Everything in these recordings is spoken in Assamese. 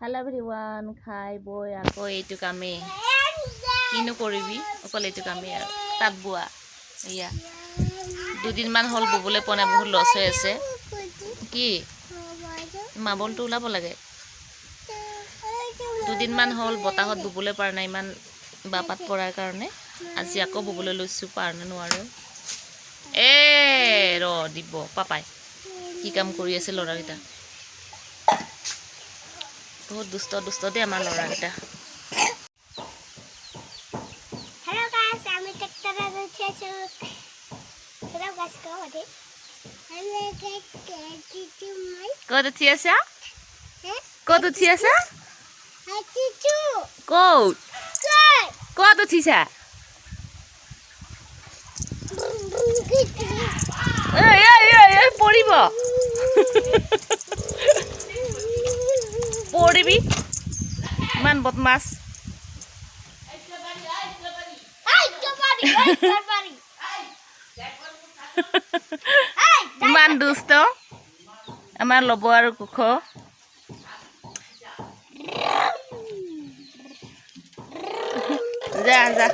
Hello everyone, খাই বই আকৌ এইটো কামে কিনো কৰিবি অকল এইটো কামে আৰু তাত বুৱা ইয়া দুদিন মান হল ববলে পনা বহুত লছ হৈ আছে কি মাবলটো ওলাব লাগে দুদিন মান হল বতাহত ববলে পাৰ নাই ইমান বাপাত পৰাৰ কাৰণে আজি আকৌ ববলে লৈছো পাৰ না নোৱাৰো এ ৰ দিব পাপাই কি কাম কৰি আছে লৰাগিটা बहुत दुष्ट दे आमार लरागिटा हेलो गाइस আমি ট্রাক্টরে উঠেছি হেলো গাইস কোথায় আমি কেটিচু মই কত থিয়াছা হ্যাঁ কত থিয়াছা হাতিচু কত কই কত থিছা এই পড়িব পড়িবি মান বদমাস মান দুষ্ট আমার লব আর কুখ যা যা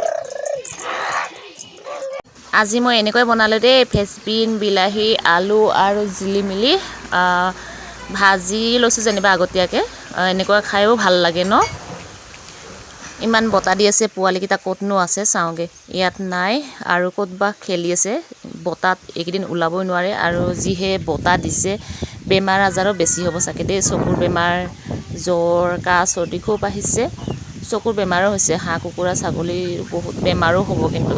আজি মই এনেকৈ বনালো দে ফেসবিন বিলাহী আলু আৰু জিলি মিলি ভাজি লৈছো যেনিবা আগতীয়াকে এনেকৈ খাইও ভাল লাগে ন ইমান বতা দি আছে পোৱালি কিটা কতনো আছে চাওগে ইয়াত নাই আৰু কতবা খেলি আছে বতাত একদিন উলাবই নোৱাৰে আৰু জিহে বতা দিছে বেমাৰ আজাৰো বেছি হ'ব সাকে দে চকুৰ বেমাৰ জ্বৰ কাহ চৰ্দি খুব আহিছে চকুৰ বেমাৰো হৈছে হাঁহ কুকুৰা ছাগলী বহুত বেমাৰো হ'ব কিন্তু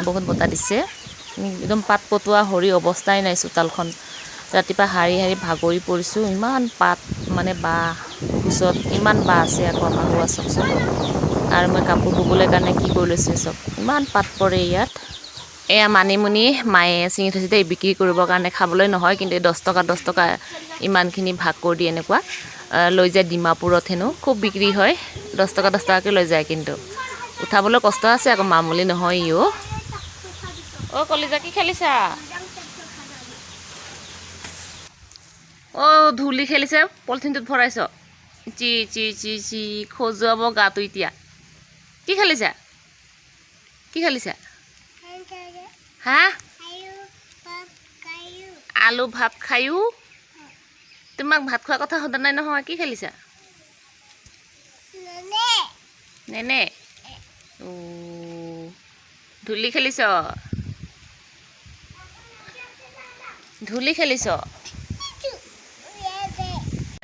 বহুত বতা দিছে একদম পাত পতুৱা হৰি অৱস্থাই নাই চোতালখন ৰাতিপা হাৰি হাৰি ভাগৰি পৰিছো ইমান পাত মানে বা পিছত ইমান বা আছে আকৌ আমাৰ হোৱা চকচক আৰু মই কাপোৰ ববলৈ কাৰণে কি কৰি লৈছো সব ইমান পাত পৰে ইয়াত এয়া মানিমুনি মায়ে চিঙি থৈছে দেই বিক্ৰী কৰিবৰ কাৰণে খাবলৈ নহয় কিন্তু 10 টকা ইমানখিনি ভাগ কৰি দি এনেকুৱা লৈ যায় ডিমাপুৰত হেনো খুব বিক্ৰী হয় 10 টকাকে লৈ যায় কিন্তু উঠাবলৈ কষ্ট আছে আকৌ মামুলি নহয় ইও ও কলিজা কি খেলিছা ও ধুলি খেলিছে পলিথিনটোত ভৰাইছ চি চি চি চি খজুৱাব গাটো এতিয়া কি খেলিছা হা আলু ভাত খায়ো তোমাক ভাত খোৱা কথা হদা নাই নহয় কি খেলিছা নেনে ও ধুলি খেলিছ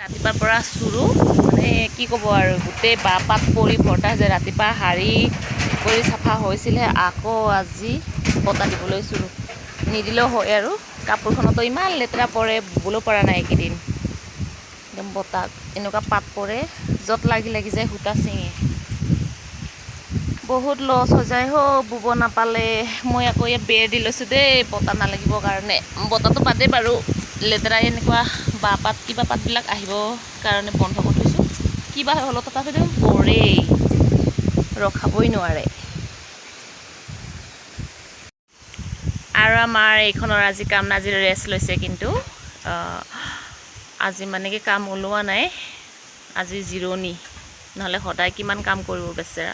ৰাতিপাৰ পৰা চুৰু মানে কি ক'ব আৰু গোটেই বাপাত পৰি ভৰ্তা যে ৰাতিপা হাৰি কৰি চাফা হৈছিলহে আকৌ আজি বতা দিবলৈ চুৰু নিদিলেও হয় আৰু কাপোৰখনতো ইমান লেতেৰা পৰে বুবলৈ পৰা নাই এইকেইদিন একদম বতা এনেকুৱা পাত পৰে যত লাগি যায় সূতা চিঙে বহুত লছ হৈ যায় হো বুব নাপালে মই আকৌ ইয়াত বেৰ দি লৈছো দেই বতা নালাগিবৰ কাৰণে বতাটো বাদে বাৰু লেতেৰা এনেকুৱা বাপাত কিবা পাতবিলাক আহিব কাৰণে বন্ধ কৰি থৈছো কিবা হলো তথাপিতো পৰেই ৰখাবই নোৱাৰে আৰু আমাৰ এইখনৰ আজি কাম নাজি ৰেষ্ট লৈছে কিন্তু আজি মানে কি কাম ওলোৱা নাই আজি জিৰণি নহলে সদায় কিমান কাম কৰিব বেচেৰা